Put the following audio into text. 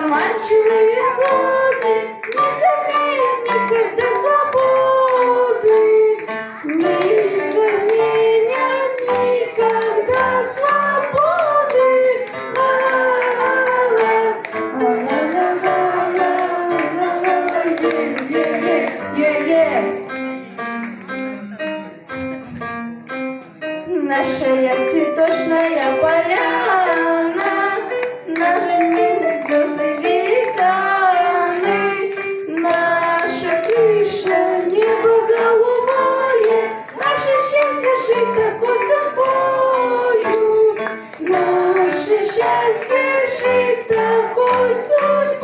Заманчивые исходы, не заметь никогда свободы, не заменят никогда свободы. Наша цветочная поляна, наши звезды великаны, наша крыша небо голубое, наше счастье жить такой судьбою, наше счастье жить такой судьбою.